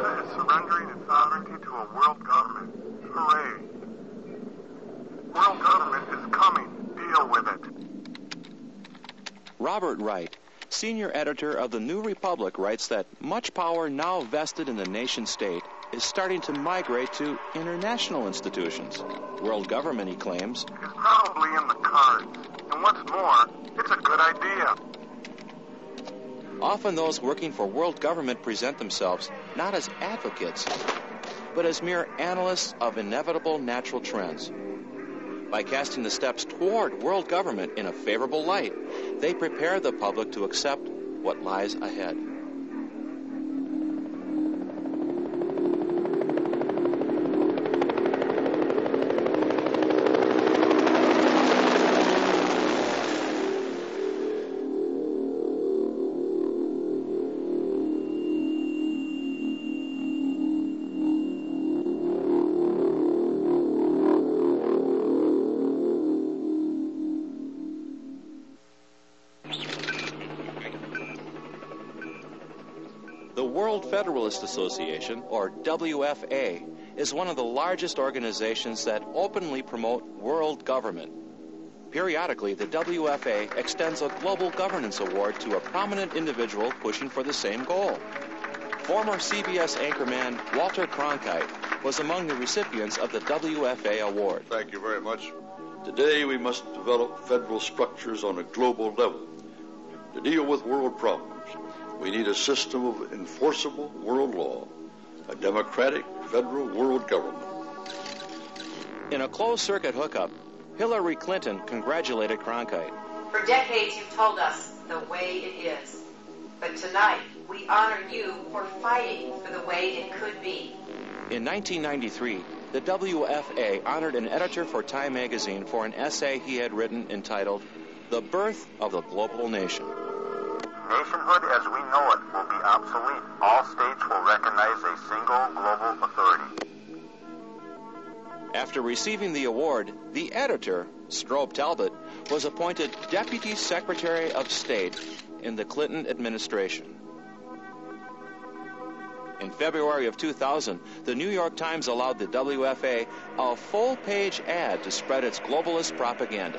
America is surrendering its sovereignty to a world government. Hooray. World government is coming. Deal with it. Robert Wright, senior editor of the New Republic, writes that much power now vested in the nation-state is starting to migrate to international institutions. World government, he claims, is probably in the cards. And what's more, it's a good idea. Often those working for world government present themselves not as advocates, but as mere analysts of inevitable natural trends. By casting the steps toward world government in a favorable light, they prepare the public to accept what lies ahead. The World Federalist Association, or WFA, is one of the largest organizations that openly promote world government. Periodically, the WFA extends a Global Governance Award to a prominent individual pushing for the same goal. Former CBS anchorman Walter Cronkite was among the recipients of the WFA award. Thank you very much. Today we must develop federal structures on a global level to deal with world problems. We need a system of enforceable world law, a democratic federal world government. In a closed-circuit hookup, Hillary Clinton congratulated Cronkite. For decades you've told us the way it is. But tonight we honor you for fighting for the way it could be. In 1993, the WFA honored an editor for Time magazine for an essay he had written entitled, "The Birth of the Global Nation." Nationhood as we know it will be obsolete. All states will recognize a single global authority. After receiving the award, the editor, Strobe Talbot, was appointed Deputy Secretary of State in the Clinton administration. In February of 2000, the New York Times allowed the WFA a full-page ad to spread its globalist propaganda.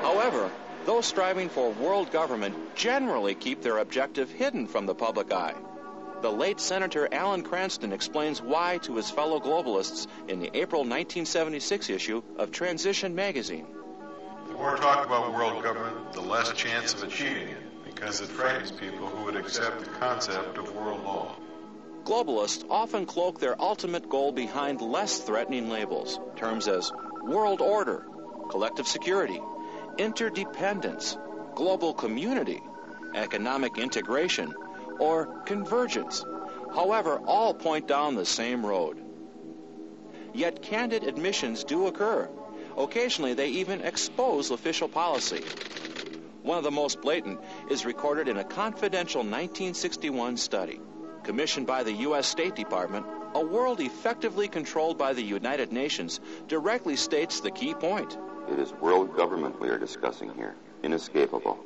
However, those striving for world government generally keep their objective hidden from the public eye. The late Senator Alan Cranston explains why to his fellow globalists in the April 1976 issue of Transition magazine. The more talk about world government, the less chance of achieving it, because it frightens people who would accept the concept of world law. Globalists often cloak their ultimate goal behind less threatening labels, terms as world order, collective security, interdependence, global community, economic integration, or convergence. However, all point down the same road. Yet candid admissions do occur. Occasionally, they even expose official policy. One of the most blatant is recorded in a confidential 1961 study. Commissioned by the U.S. State Department, a world effectively controlled by the United Nations directly states the key point. It is world government we are discussing here. Inescapable.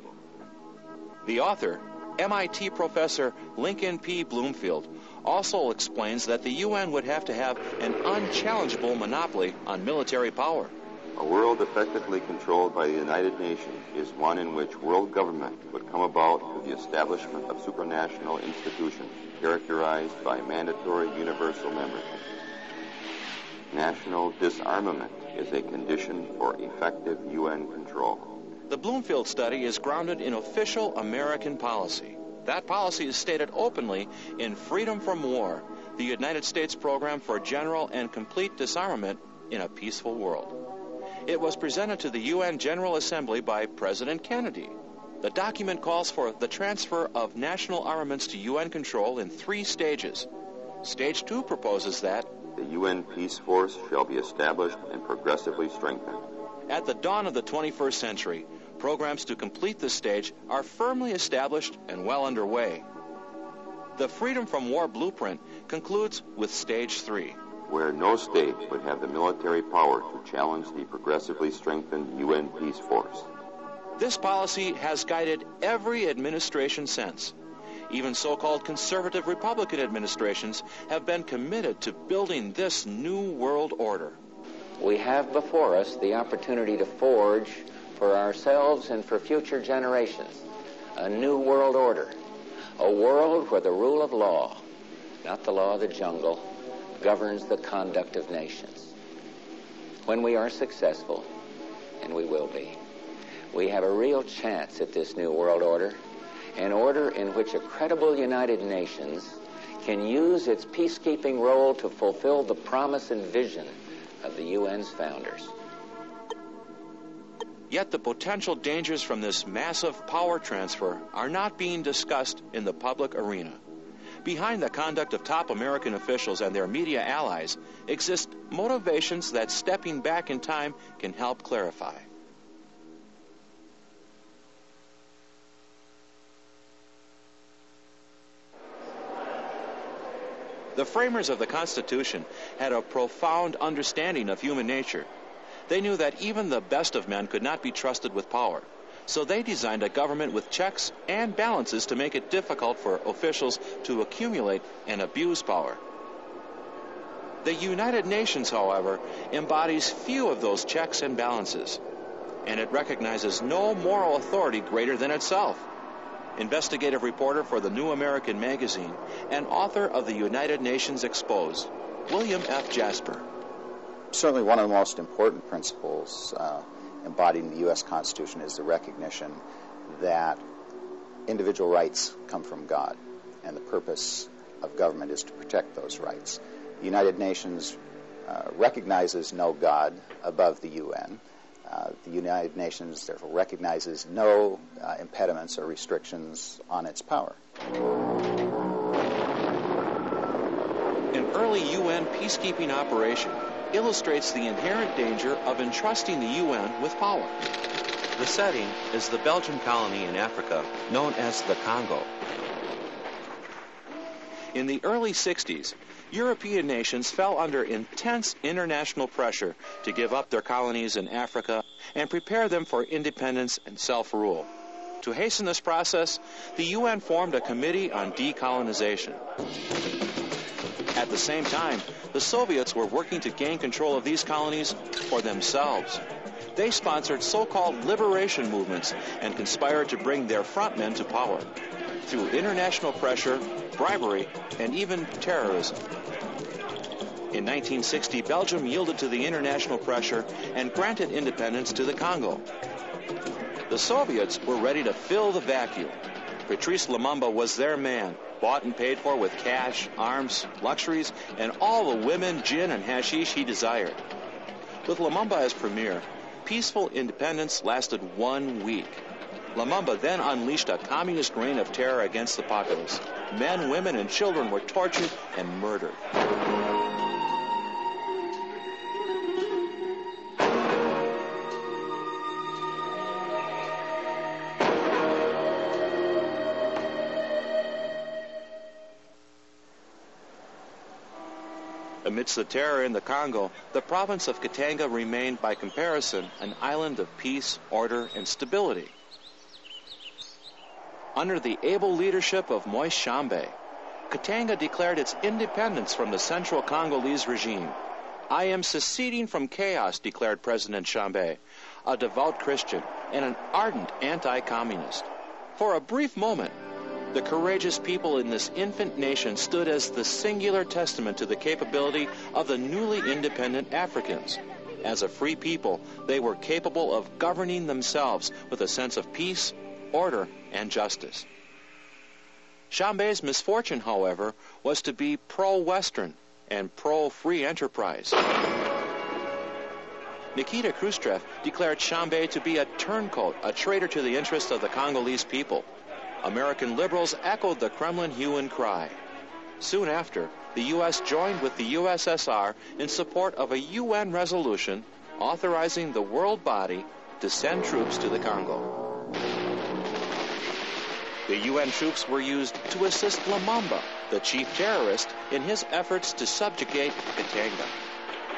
The author, MIT professor Lincoln P. Bloomfield, also explains that the UN would have to have an unchallengeable monopoly on military power. A world effectively controlled by the United Nations is one in which world government would come about through the establishment of supranational institutions characterized by mandatory universal membership. National disarmament is a condition for effective UN control. The Bloomfield study is grounded in official American policy. That policy is stated openly in Freedom from War, the United States program for general and complete disarmament in a peaceful world. It was presented to the UN General Assembly by President Kennedy. The document calls for the transfer of national armaments to UN control in 3 stages. Stage 2 proposes that the UN Peace Force shall be established and progressively strengthened. At the dawn of the 21st century, Programs to complete this stage are firmly established and well underway. The Freedom from War blueprint concludes with Stage 3, where no state would have the military power to challenge the progressively strengthened UN peace force. This policy has guided every administration since. Even so-called conservative Republican administrations have been committed to building this new world order. We have before us the opportunity to forge for ourselves and for future generations a new world order, a world where the rule of law, not the law of the jungle, governs the conduct of nations. When we are successful, and we will be, we have a real chance at this new world order, an order in which a credible United Nations can use its peacekeeping role to fulfill the promise and vision of the UN's founders. Yet the potential dangers from this massive power transfer are not being discussed in the public arena. Behind the conduct of top American officials and their media allies exist motivations that stepping back in time can help clarify. The framers of the Constitution had a profound understanding of human nature. They knew that even the best of men could not be trusted with power. So they designed a government with checks and balances to make it difficult for officials to accumulate and abuse power. The United Nations, however, embodies few of those checks and balances, and it recognizes no moral authority greater than itself. Investigative reporter for the New American Magazine and author of the United Nations Exposed, William F. Jasper. Certainly one of the most important principles embodied in the U.S. Constitution is the recognition that individual rights come from God, and the purpose of government is to protect those rights. The United Nations recognizes no God above the UN. The United Nations therefore recognizes no impediments or restrictions on its power. An early UN peacekeeping operation illustrates the inherent danger of entrusting the UN with power. The setting is the Belgian colony in Africa known as the Congo. In the early 60s, European nations fell under intense international pressure to give up their colonies in Africa and prepare them for independence and self-rule. To hasten this process, the UN formed a committee on decolonization. At the same time, the Soviets were working to gain control of these colonies for themselves. They sponsored so-called liberation movements and conspired to bring their frontmen to power through international pressure, bribery, and even terrorism. In 1960, Belgium yielded to the international pressure and granted independence to the Congo. The Soviets were ready to fill the vacuum. Patrice Lumumba was their man, bought and paid for with cash, arms, luxuries, and all the women, gin, and hashish he desired. With Lumumba as premier, peaceful independence lasted 1 week. Lumumba then unleashed a communist reign of terror against the populace. Men, women, and children were tortured and murdered. Amidst the terror in the Congo, the province of Katanga remained, by comparison, an island of peace, order, and stability. Under the able leadership of Moise Tshombe, Katanga declared its independence from the Central Congolese regime. "I am seceding from chaos," declared President Tshombe, a devout Christian and an ardent anti-communist. For a brief moment, the courageous people in this infant nation stood as the singular testament to the capability of the newly independent Africans. As a free people, they were capable of governing themselves with a sense of peace, order, and justice. Tshombe's misfortune, however, was to be pro-Western and pro-free enterprise. Nikita Khrushchev declared Tshombe to be a turncoat, a traitor to the interests of the Congolese people. American liberals echoed the Kremlin hue and cry. Soon after, the U.S. joined with the USSR in support of a UN resolution authorizing the world body to send troops to the Congo. The UN troops were used to assist Lumumba, the chief terrorist, in his efforts to subjugate Katanga.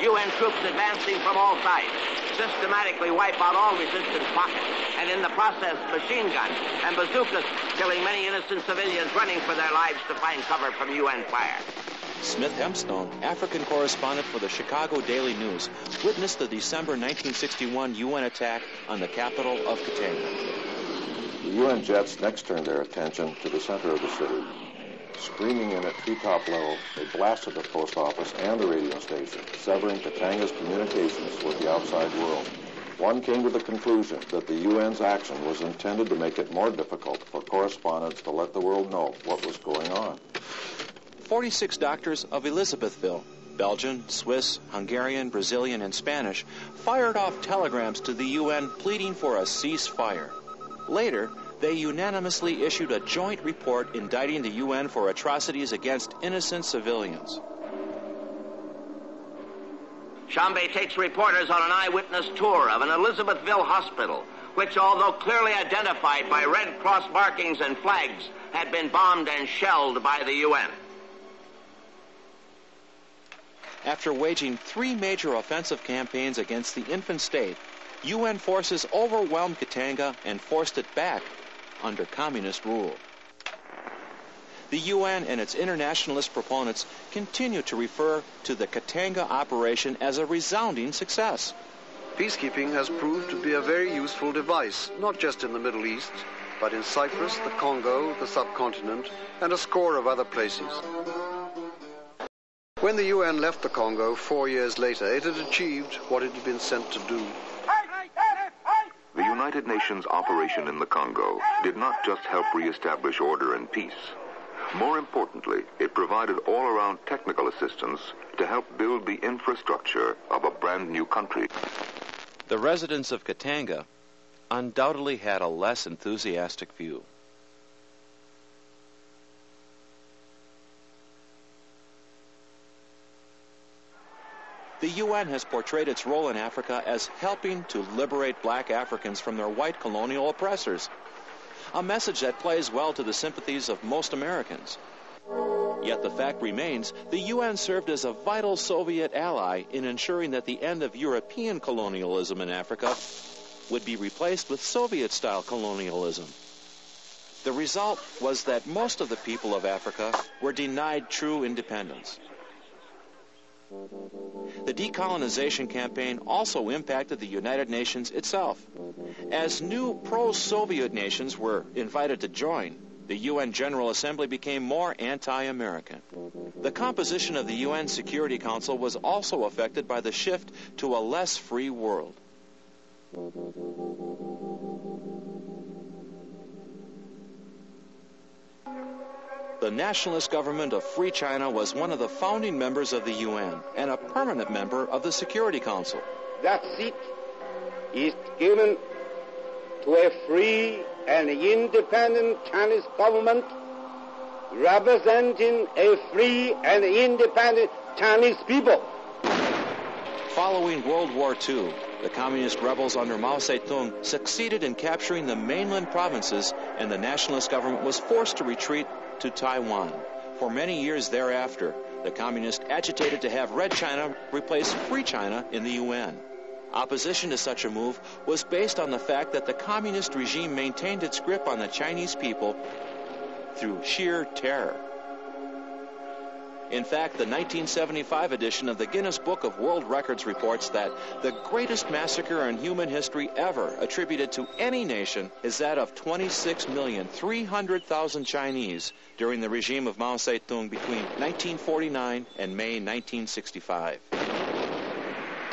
UN troops advancing from all sides systematically wipe out all resistance pockets, and in the process, machine guns and bazookas killing many innocent civilians running for their lives to find cover from UN fire. Smith Hempstone, African correspondent for the Chicago Daily News, witnessed the December 1961 UN attack on the capital of Katanga. The UN jets next turned their attention to the center of the city. Screaming in at treetop level, they blasted the post office and the radio station, severing Katanga's communications with the outside world. One came to the conclusion that the UN's action was intended to make it more difficult for correspondents to let the world know what was going on. 46 doctors of Elizabethville, Belgian, Swiss, Hungarian, Brazilian, and Spanish, fired off telegrams to the UN pleading for a ceasefire. Later, they unanimously issued a joint report indicting the UN for atrocities against innocent civilians. Chambe takes reporters on an eyewitness tour of an Elizabethville hospital, which, although clearly identified by Red Cross markings and flags, had been bombed and shelled by the UN. After waging 3 major offensive campaigns against the infant state, UN forces overwhelmed Katanga and forced it back under communist rule. The UN and its internationalist proponents continue to refer to the Katanga operation as a resounding success. Peacekeeping has proved to be a very useful device, not just in the Middle East, but in Cyprus, the Congo, the subcontinent, and a score of other places. When the UN left the Congo 4 years later, it had achieved what it had been sent to do. The United Nations operation in the Congo did not just help reestablish order and peace. More importantly, it provided all-around technical assistance to help build the infrastructure of a brand new country. The residents of Katanga undoubtedly had a less enthusiastic view. The UN has portrayed its role in Africa as helping to liberate black Africans from their white colonial oppressors, a message that plays well to the sympathies of most Americans. Yet the fact remains, the UN served as a vital Soviet ally in ensuring that the end of European colonialism in Africa would be replaced with Soviet-style colonialism. The result was that most of the people of Africa were denied true independence. The decolonization campaign also impacted the United Nations itself. As new pro-Soviet nations were invited to join, the UN General Assembly became more anti-American. The composition of the UN Security Council was also affected by the shift to a less free world. The nationalist government of Free China was one of the founding members of the UN and a permanent member of the Security Council. That seat is given to a free and independent Chinese government representing a free and independent Chinese people. Following World War II, the communist rebels under Mao Zedong succeeded in capturing the mainland provinces, and the nationalist government was forced to retreat to Taiwan. For many years thereafter, the communists agitated to have Red China replace Free China in the UN. Opposition to such a move was based on the fact that the communist regime maintained its grip on the Chinese people through sheer terror. In fact, the 1975 edition of the Guinness Book of World Records reports that the greatest massacre in human history ever attributed to any nation is that of 26,300,000 Chinese during the regime of Mao Zedong between 1949 and May 1965.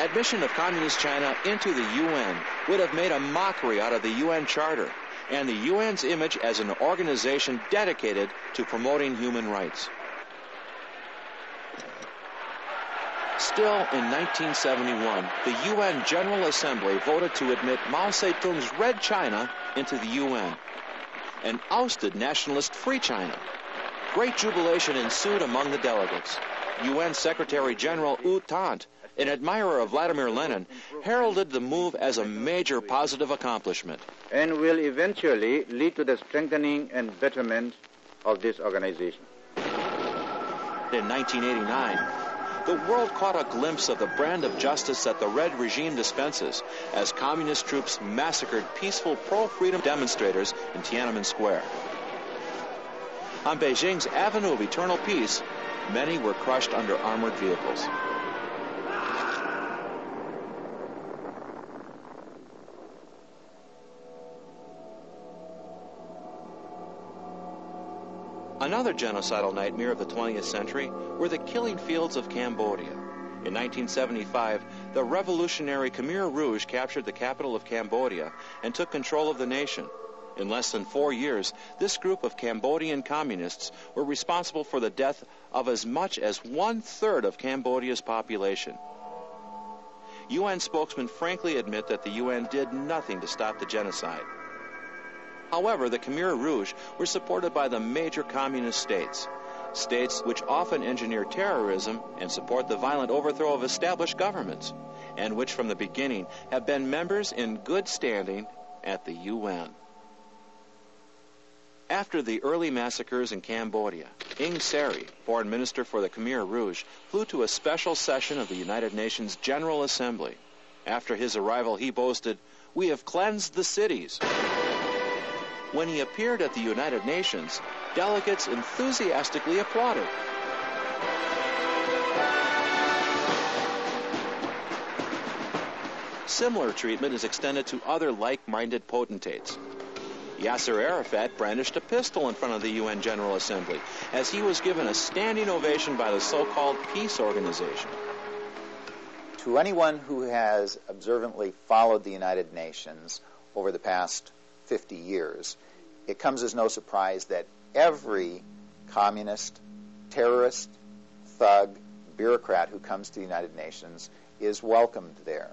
Admission of Communist China into the UN would have made a mockery out of the UN Charter and the UN's image as an organization dedicated to promoting human rights. Still, in 1971, the UN General Assembly voted to admit Mao Zedong's Red China into the UN and ousted nationalist Free China. Great jubilation ensued among the delegates. UN Secretary General U Thant an admirer of Vladimir Lenin, heralded the move as a major positive accomplishment. And will eventually lead to the strengthening and betterment of this organization. In 1989, the world caught a glimpse of the brand of justice that the Red regime dispenses as communist troops massacred peaceful pro-freedom demonstrators in Tiananmen Square. On Beijing's Avenue of Eternal Peace, many were crushed under armored vehicles. Another genocidal nightmare of the 20th century were the killing fields of Cambodia. In 1975, the revolutionary Khmer Rouge captured the capital of Cambodia and took control of the nation. In less than 4 years, this group of Cambodian communists were responsible for the death of as much as 1/3 of Cambodia's population. UN spokesmen frankly admit that the UN did nothing to stop the genocide. However, the Khmer Rouge were supported by the major communist states, states which often engineer terrorism and support the violent overthrow of established governments, and which from the beginning have been members in good standing at the UN. After the early massacres in Cambodia, Ieng Sary, foreign minister for the Khmer Rouge, flew to a special session of the United Nations General Assembly. After his arrival, he boasted, "We have cleansed the cities." When he appeared at the United Nations, delegates enthusiastically applauded. Similar treatment is extended to other like-minded potentates. Yasser Arafat brandished a pistol in front of the UN General Assembly as he was given a standing ovation by the so-called peace organization. To anyone who has observantly followed the United Nations over the past 50 years, it comes as no surprise that every communist, terrorist, thug, bureaucrat who comes to the United Nations is welcomed there.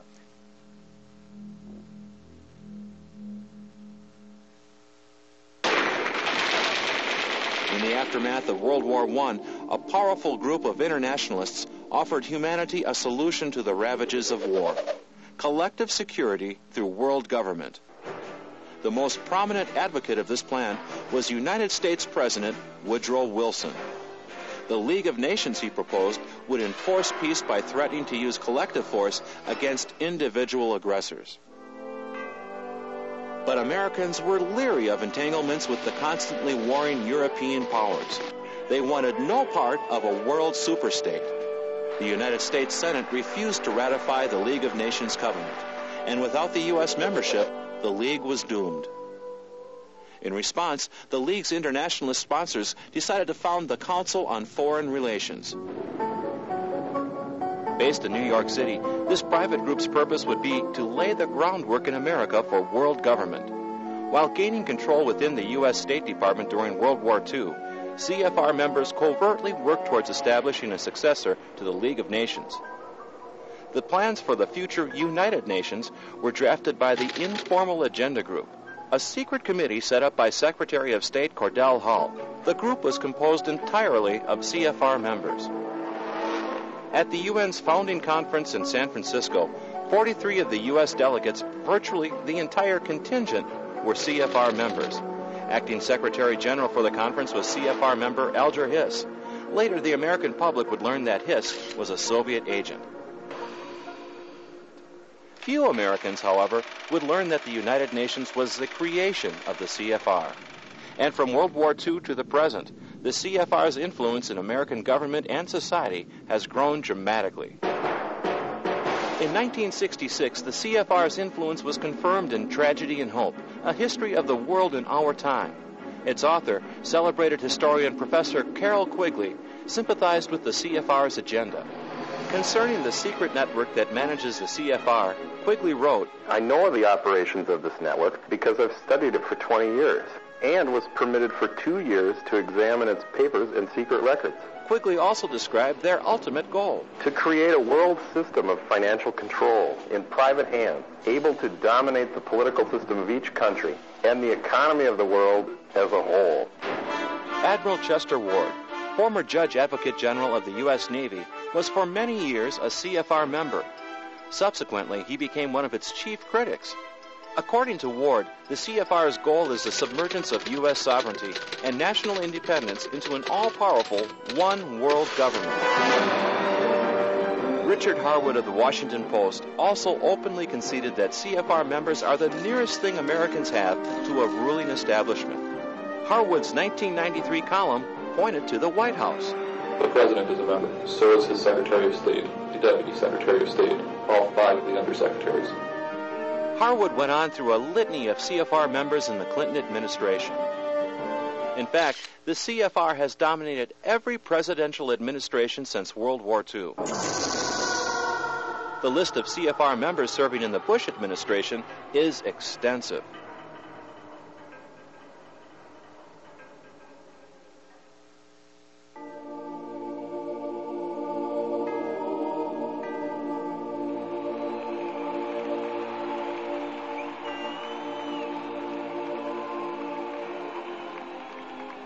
In the aftermath of World War I, a powerful group of internationalists offered humanity a solution to the ravages of war: collective security through world government. The most prominent advocate of this plan was United States President Woodrow Wilson. The League of Nations, he proposed, would enforce peace by threatening to use collective force against individual aggressors. But Americans were leery of entanglements with the constantly warring European powers. They wanted no part of a world superstate. The United States Senate refused to ratify the League of Nations covenant, and without the U.S. membership, the League was doomed. In response, the League's internationalist sponsors decided to found the Council on Foreign Relations. Based in New York City, this private group's purpose would be to lay the groundwork in America for world government. While gaining control within the U.S. State Department during World War II, CFR members covertly worked towards establishing a successor to the League of Nations. The plans for the future United Nations were drafted by the Informal Agenda Group, a secret committee set up by Secretary of State Cordell Hull. The group was composed entirely of CFR members. At the UN's founding conference in San Francisco, 43 of the U.S. delegates, virtually the entire contingent, were CFR members. Acting Secretary General for the conference was CFR member Alger Hiss. Later, the American public would learn that Hiss was a Soviet agent. Few Americans, however, would learn that the United Nations was the creation of the CFR. And from World War II to the present, the CFR's influence in American government and society has grown dramatically. In 1966, the CFR's influence was confirmed in Tragedy and Hope, a history of the world in our time. Its author, celebrated historian Professor Carroll Quigley, sympathized with the CFR's agenda. Concerning the secret network that manages the CFR, Quigley wrote, "I know of the operations of this network because I've studied it for 20 years and was permitted for 2 years to examine its papers and secret records." Quigley also described their ultimate goal: to create a world system of financial control in private hands, able to dominate the political system of each country and the economy of the world as a whole. Admiral Chester Ward, former Judge Advocate General of the U.S. Navy, was for many years a CFR member. Subsequently, he became one of its chief critics. According to Ward, the CFR's goal is the submergence of U.S. sovereignty and national independence into an all-powerful one world government. Richard Harwood of the Washington Post also openly conceded that CFR members are the nearest thing Americans have to a ruling establishment. Harwood's 1993 column pointed to the White House. The President is a member. So is his Secretary of State, the Deputy Secretary of State, all 5 of the undersecretaries. Harwood went on through a litany of CFR members in the Clinton administration. In fact, the CFR has dominated every presidential administration since World War II. The list of CFR members serving in the Bush administration is extensive.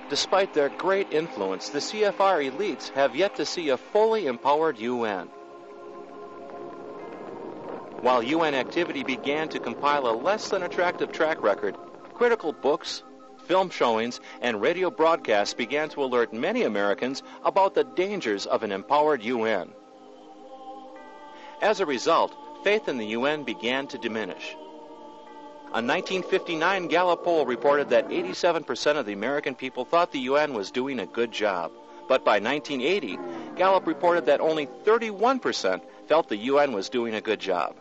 Despite their great influence, the CFR elites have yet to see a fully empowered UN. While UN activity began to compile a less than attractive track record, critical books, film showings, and radio broadcasts began to alert many Americans about the dangers of an empowered UN. As a result, faith in the UN began to diminish. A 1959 Gallup poll reported that 87% of the American people thought the UN was doing a good job. But by 1980, Gallup reported that only 31% felt the UN was doing a good job.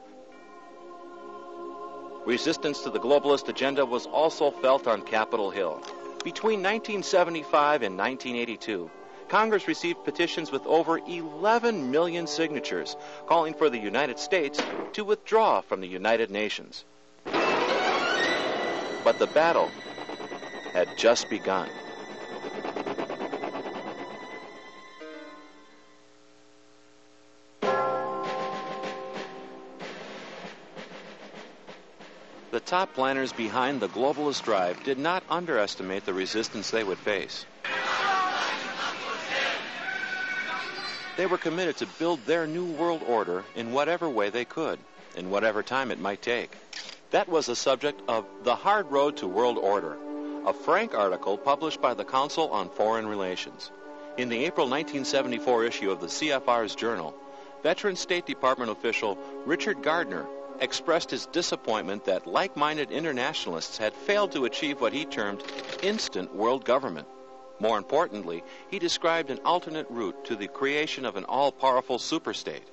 Resistance to the globalist agenda was also felt on Capitol Hill. Between 1975 and 1982, Congress received petitions with over 11 million signatures calling for the United States to withdraw from the United Nations. But the battle had just begun. The top planners behind the globalist drive did not underestimate the resistance they would face. They were committed to build their new world order in whatever way they could, in whatever time it might take. That was the subject of The Hard Road to World Order, a frank article published by the Council on Foreign Relations. In the April 1974 issue of the CFR's Journal, veteran State Department official Richard Gardner expressed his disappointment that like-minded internationalists had failed to achieve what he termed instant world government. More importantly, he described an alternate route to the creation of an all-powerful superstate.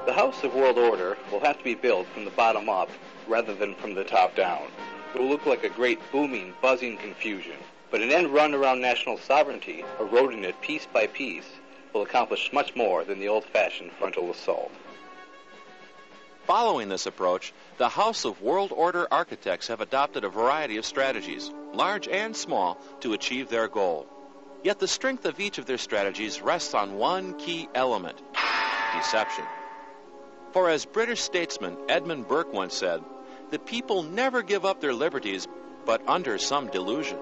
The House of World Order will have to be built from the bottom up rather than from the top down. It will look like a great booming, buzzing confusion. But an end run around national sovereignty, eroding it piece by piece, will accomplish much more than the old-fashioned frontal assault. Following this approach, the House of World Order architects have adopted a variety of strategies, large and small, to achieve their goal. Yet the strength of each of their strategies rests on one key element: deception. For as British statesman Edmund Burke once said, the people never give up their liberties, but under some delusion.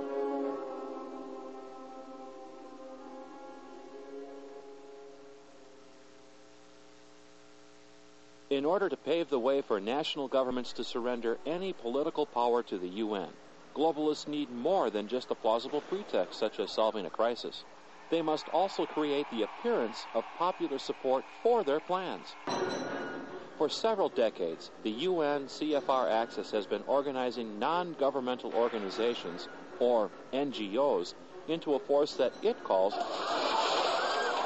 In order to pave the way for national governments to surrender any political power to the UN, globalists need more than just a plausible pretext such as solving a crisis. They must also create the appearance of popular support for their plans. For several decades, the UN CFR axis has been organizing non-governmental organizations, or NGOs, into a force that it calls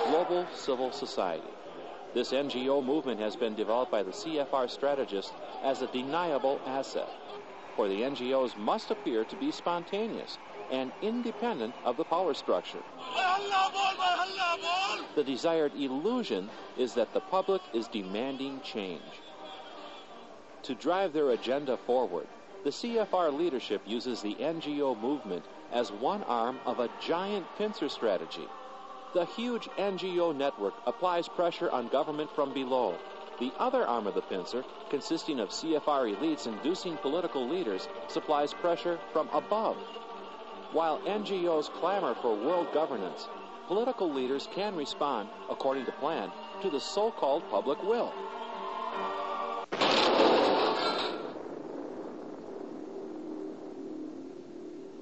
Global Civil Society. This NGO movement has been developed by the CFR strategists as a deniable asset, for the NGOs must appear to be spontaneous and independent of the power structure. The desired illusion is that the public is demanding change. To drive their agenda forward, the CFR leadership uses the NGO movement as one arm of a giant pincer strategy. The huge NGO network applies pressure on government from below. The other arm of the pincer, consisting of CFR elites inducing political leaders, supplies pressure from above. While NGOs clamor for world governance, political leaders can respond, according to plan, to the so-called public will.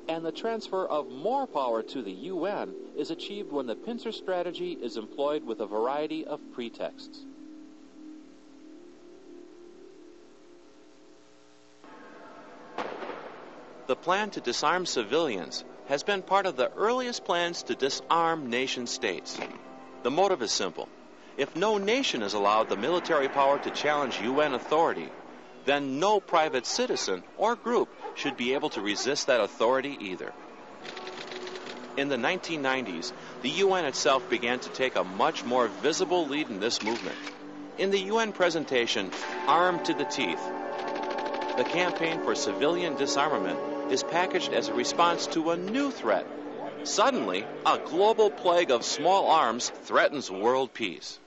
And the transfer of more power to the UN is achieved when the pincer strategy is employed with a variety of pretexts. The plan to disarm civilians has been part of the earliest plans to disarm nation-states. The motive is simple. If no nation is allowed the military power to challenge UN authority, then no private citizen or group should be able to resist that authority either. In the 1990s, the UN itself began to take a much more visible lead in this movement. In the UN presentation, Armed to the Teeth, the campaign for civilian disarmament is packaged as a response to a new threat. Suddenly, a global plague of small arms threatens world peace.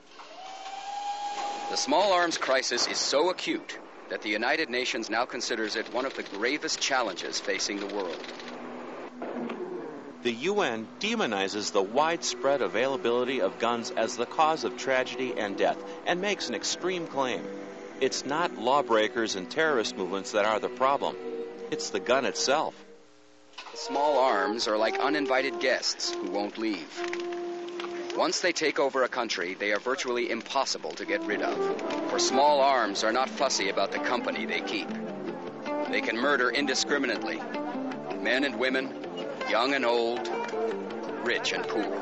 The small arms crisis is so acute that the United Nations now considers it one of the gravest challenges facing the world. The UN demonizes the widespread availability of guns as the cause of tragedy and death and makes an extreme claim. It's not lawbreakers and terrorist movements that are the problem. It's the gun itself. Small arms are like uninvited guests who won't leave. Once they take over a country, they are virtually impossible to get rid of. For small arms are not fussy about the company they keep. They can murder indiscriminately. Men and women, young and old, rich and poor.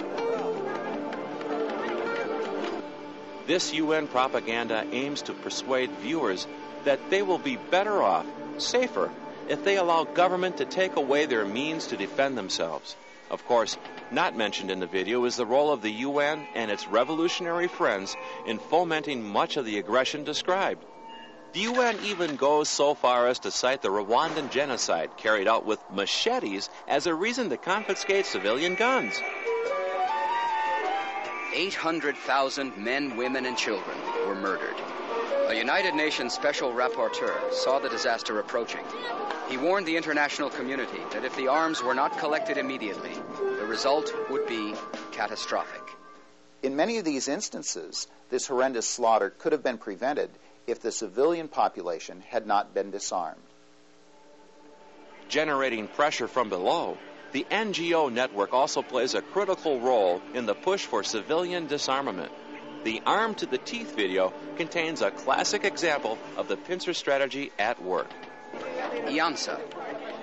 This UN propaganda aims to persuade viewers that they will be better off, safer, if they allow government to take away their means to defend themselves. Of course, not mentioned in the video is the role of the UN and its revolutionary friends in fomenting much of the aggression described. The UN even goes so far as to cite the Rwandan genocide carried out with machetes as a reason to confiscate civilian guns. 800,000 men, women, and children were murdered. A United Nations special rapporteur saw the disaster approaching. He warned the international community that if the arms were not collected immediately, the result would be catastrophic. In many of these instances, this horrendous slaughter could have been prevented if the civilian population had not been disarmed. Generating pressure from below, the NGO network also plays a critical role in the push for civilian disarmament. The Armed to the Teeth video contains a classic example of the pincer strategy at work. IANSA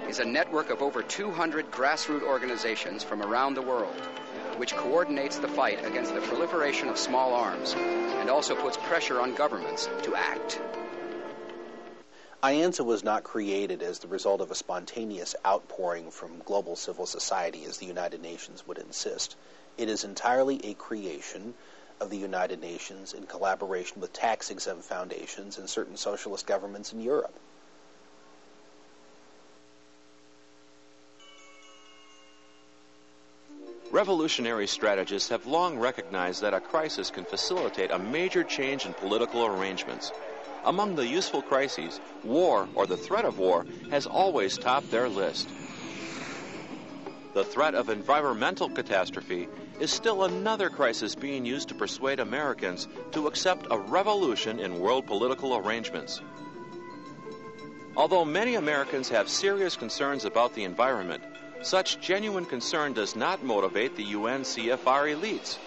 is a network of over 200 grassroots organizations from around the world, which coordinates the fight against the proliferation of small arms and also puts pressure on governments to act. IANSA was not created as the result of a spontaneous outpouring from global civil society, as the United Nations would insist. It is entirely a creation of the United Nations in collaboration with tax-exempt foundations and certain socialist governments in Europe. Revolutionary strategists have long recognized that a crisis can facilitate a major change in political arrangements. Among the useful crises, war, or the threat of war, has always topped their list. The threat of environmental catastrophe is still another crisis being used to persuade Americans to accept a revolution in world political arrangements. Although many Americans have serious concerns about the environment, such genuine concern does not motivate the UN CFR elites.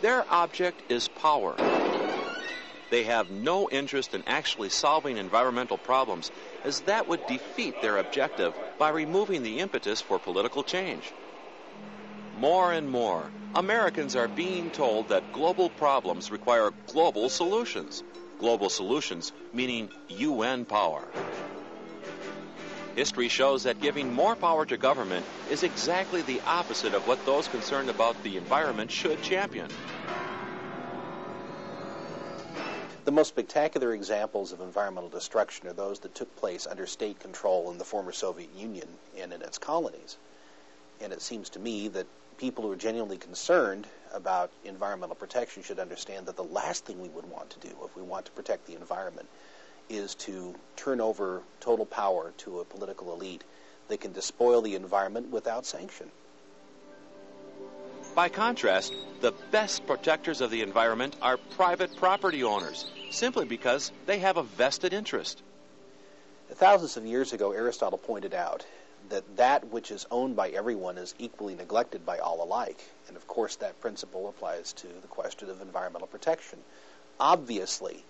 Their object is power. They have no interest in actually solving environmental problems, as that would defeat their objective by removing the impetus for political change. More and more, Americans are being told that global problems require global solutions. Global solutions meaning UN power. History shows that giving more power to government is exactly the opposite of what those concerned about the environment should champion. The most spectacular examples of environmental destruction are those that took place under state control in the former Soviet Union and in its colonies. And it seems to me that people who are genuinely concerned about environmental protection should understand that the last thing we would want to do if we want to protect the environment is to turn over total power to a political elite that can despoil the environment without sanction. By contrast, the best protectors of the environment are private property owners, simply because they have a vested interest. Thousands of years ago, Aristotle pointed out that which is owned by everyone is equally neglected by all alike. And of course, that principle applies to the question of environmental protection. Obviously,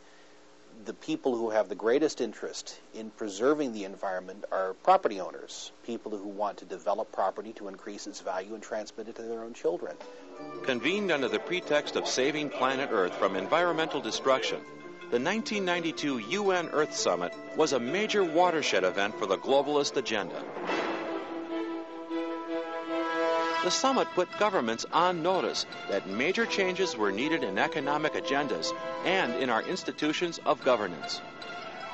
the people who have the greatest interest in preserving the environment are property owners, people who want to develop property to increase its value and transmit it to their own children. Convened under the pretext of saving planet Earth from environmental destruction, the 1992 UN Earth Summit was a major watershed event for the globalist agenda. The summit put governments on notice that major changes were needed in economic agendas and in our institutions of governance.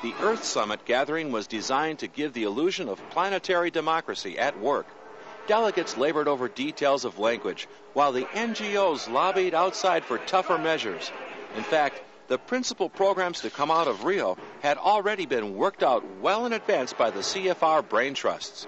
The Earth Summit gathering was designed to give the illusion of planetary democracy at work. Delegates labored over details of language, while the NGOs lobbied outside for tougher measures. In fact, the principal programs to come out of Rio had already been worked out well in advance by the CFR brain trusts.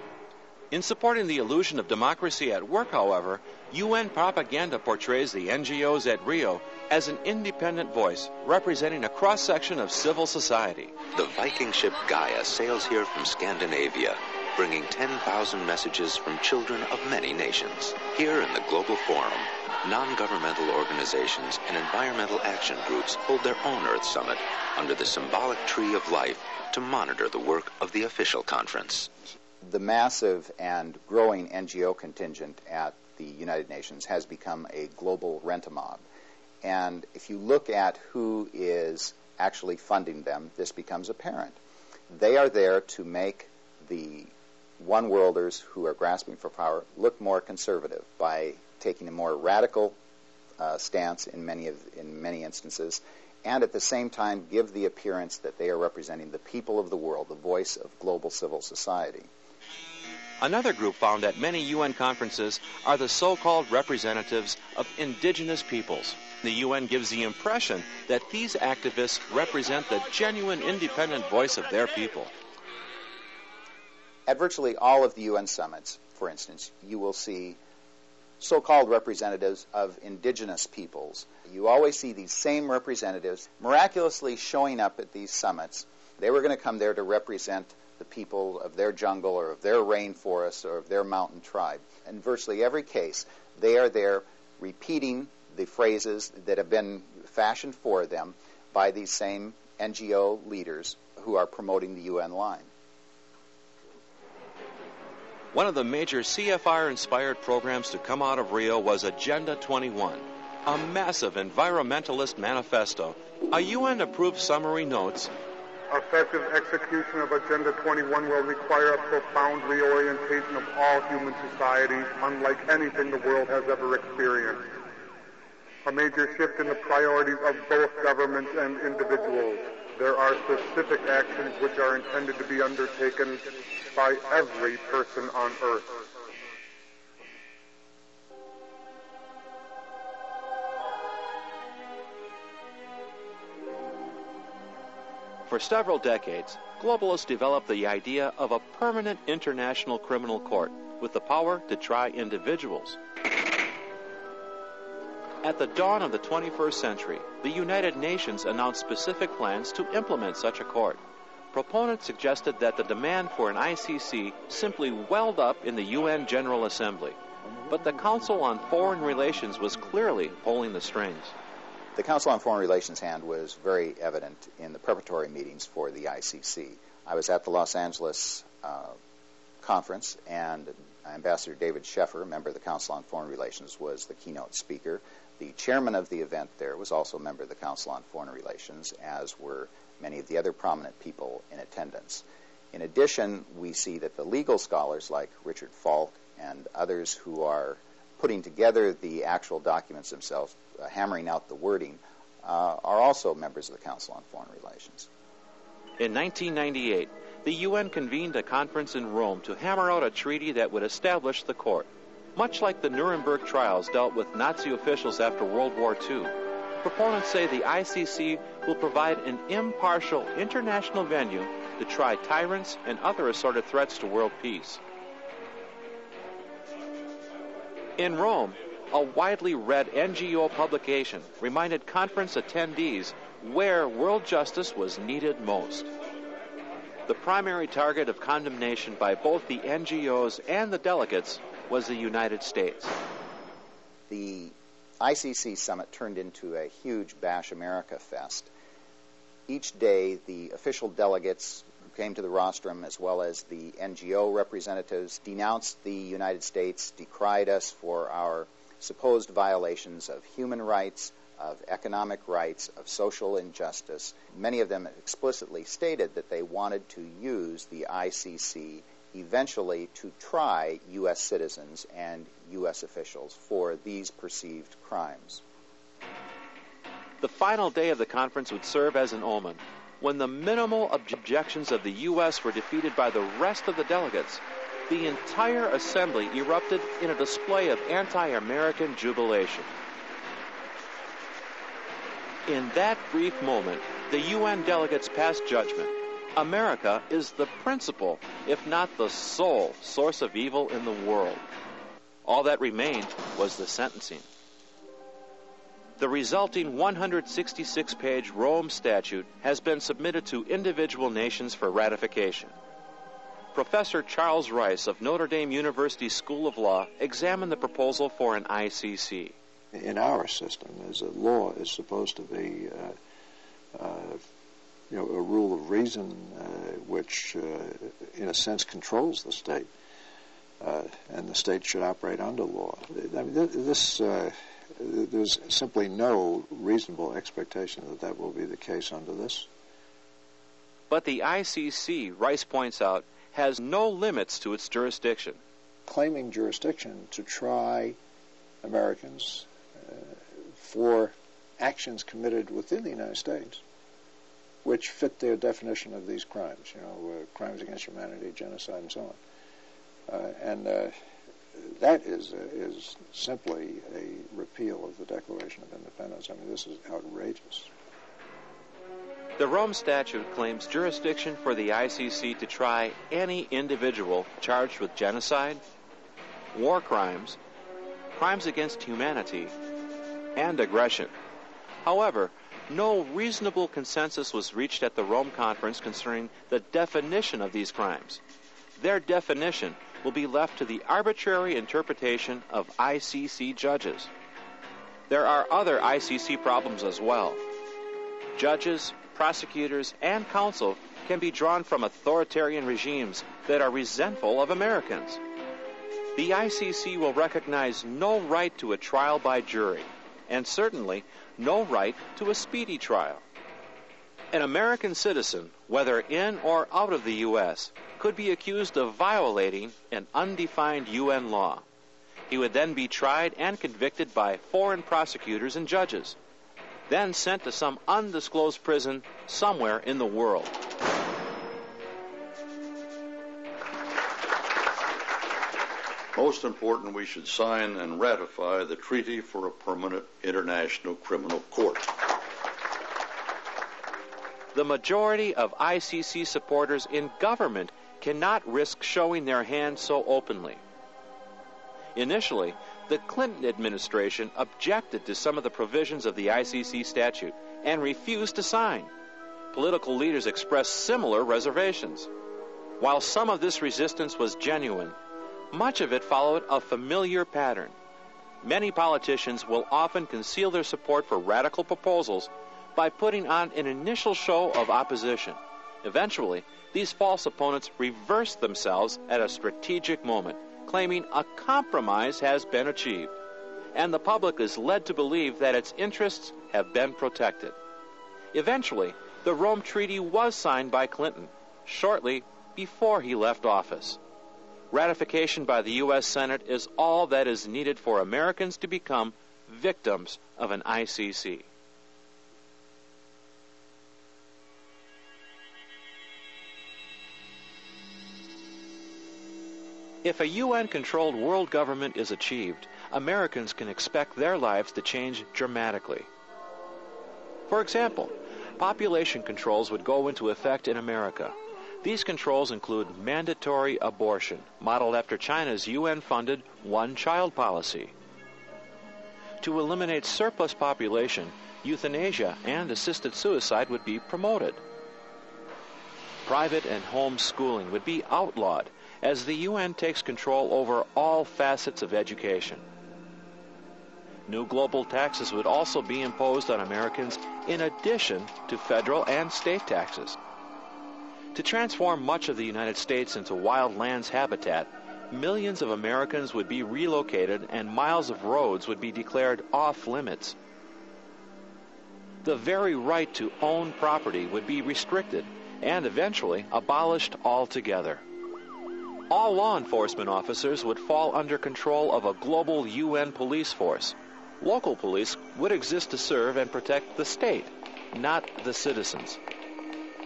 In supporting the illusion of democracy at work, however, UN propaganda portrays the NGOs at Rio as an independent voice representing a cross-section of civil society. The Viking ship Gaia sails here from Scandinavia, bringing 10,000 messages from children of many nations. Here in the Global Forum, non-governmental organizations and environmental action groups hold their own Earth Summit under the symbolic tree of life to monitor the work of the official conference. The massive and growing NGO contingent at the United Nations has become a global rent-a-mob. And if you look at who is actually funding them, this becomes apparent. They are there to make the one-worlders who are grasping for power look more conservative by taking a more radical stance in many instances, and at the same time give the appearance that they are representing the people of the world, the voice of global civil society. Another group found at many UN conferences are the so-called representatives of indigenous peoples. The UN gives the impression that these activists represent the genuine independent voice of their people. At virtually all of the UN summits, for instance, you will see so-called representatives of indigenous peoples. You always see these same representatives miraculously showing up at these summits. They were going to come there to represent the people of their jungle or of their rainforest or of their mountain tribe. In virtually every case, they are there repeating the phrases that have been fashioned for them by these same NGO leaders who are promoting the UN line. One of the major CFR-inspired programs to come out of Rio was Agenda 21, a massive environmentalist manifesto. A UN-approved summary notes, effective execution of Agenda 21 will require a profound reorientation of all human societies, unlike anything the world has ever experienced. A major shift in the priorities of both governments and individuals. There are specific actions which are intended to be undertaken by every person on Earth. For several decades, globalists developed the idea of a permanent international criminal court with the power to try individuals. At the dawn of the 21st century, the United Nations announced specific plans to implement such a court. Proponents suggested that the demand for an ICC simply welled up in the UN General Assembly. But the Council on Foreign Relations was clearly pulling the strings. The Council on Foreign Relations' hand was very evident in the preparatory meetings for the ICC. I was at the Los Angeles conference, and Ambassador David Sheffer, a member of the Council on Foreign Relations, was the keynote speaker. The chairman of the event there was also a member of the Council on Foreign Relations, as were many of the other prominent people in attendance. In addition, we see that the legal scholars like Richard Falk and others who are putting together the actual documents themselves, hammering out the wording, are also members of the Council on Foreign Relations. In 1998, the UN convened a conference in Rome to hammer out a treaty that would establish the court. Much like the Nuremberg trials dealt with Nazi officials after World War II, proponents say the ICC will provide an impartial international venue to try tyrants and other assorted threats to world peace. In Rome, a widely read NGO publication reminded conference attendees where world justice was needed most. The primary target of condemnation by both the NGOs and the delegates was the United States. The ICC summit turned into a huge Bash America fest. Each day, the official delegates who came to the rostrum, as well as the NGO representatives, denounced the United States, decried us for our supposed violations of human rights, of economic rights, of social injustice. Many of them explicitly stated that they wanted to use the ICC eventually to try U.S. citizens and U.S. officials for these perceived crimes. The final day of the conference would serve as an omen. When the minimal objections of the U.S. were defeated by the rest of the delegates, the entire assembly erupted in a display of anti-American jubilation. In that brief moment, the UN delegates passed judgment. America is the principal, if not the sole, source of evil in the world. All that remained was the sentencing. The resulting 166-page Rome Statute has been submitted to individual nations for ratification. Professor Charles Rice of Notre Dame University School of Law examined the proposal for an ICC. In our system, as a law is supposed to be a rule of reason which, in a sense, controls the state, and the state should operate under law. I mean, there's simply no reasonable expectation that will be the case under this. But the ICC, Rice points out, has no limits to its jurisdiction. Claiming jurisdiction to try Americans for actions committed within the United States which fit their definition of these crimes, crimes against humanity, genocide, and so on. That is simply a repeal of the Declaration of Independence. I mean, this is outrageous. The Rome Statute claims jurisdiction for the ICC to try any individual charged with genocide, war crimes, crimes against humanity, and aggression. However, no reasonable consensus was reached at the Rome Conference concerning the definition of these crimes. Their definition will be left to the arbitrary interpretation of ICC judges. There are other ICC problems as well. Judges, prosecutors, and counsel can be drawn from authoritarian regimes that are resentful of Americans. The ICC will recognize no right to a trial by jury, and certainly no right to a speedy trial. An American citizen, whether in or out of the U.S., could be accused of violating an undefined UN law. He would then be tried and convicted by foreign prosecutors and judges, then sent to some undisclosed prison somewhere in the world. Most important, we should sign and ratify the Treaty for a Permanent International Criminal Court. The majority of ICC supporters in government cannot risk showing their hand so openly. Initially, the Clinton administration objected to some of the provisions of the ICC statute and refused to sign. Political leaders expressed similar reservations. While some of this resistance was genuine, much of it followed a familiar pattern. Many politicians will often conceal their support for radical proposals by putting on an initial show of opposition. Eventually, these false opponents reverse themselves at a strategic moment, claiming a compromise has been achieved, and the public is led to believe that its interests have been protected. Eventually, the Rome Treaty was signed by Clinton, shortly before he left office. Ratification by the U.S. Senate is all that is needed for Americans to become victims of an ICC. If a UN-controlled world government is achieved, Americans can expect their lives to change dramatically. For example, population controls would go into effect in America. These controls include mandatory abortion, modeled after China's UN-funded one-child policy. To eliminate surplus population, euthanasia and assisted suicide would be promoted. Private and home schooling would be outlawed as the UN takes control over all facets of education. New global taxes would also be imposed on Americans in addition to federal and state taxes. To transform much of the United States into wild lands habitat, millions of Americans would be relocated and miles of roads would be declared off limits. The very right to own property would be restricted and eventually abolished altogether. All law enforcement officers would fall under control of a global UN police force. Local police would exist to serve and protect the state, not the citizens.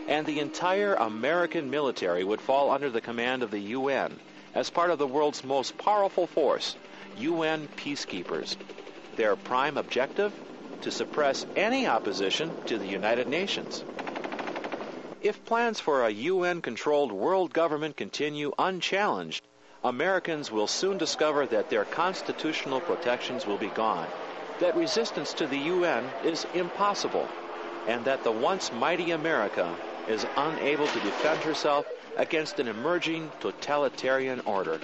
And the entire American military would fall under the command of the UN as part of the world's most powerful force, UN peacekeepers. Their prime objective? To suppress any opposition to the United Nations. If plans for a UN-controlled world government continue unchallenged, Americans will soon discover that their constitutional protections will be gone, that resistance to the UN is impossible, and that the once mighty America is unable to defend herself against an emerging totalitarian order.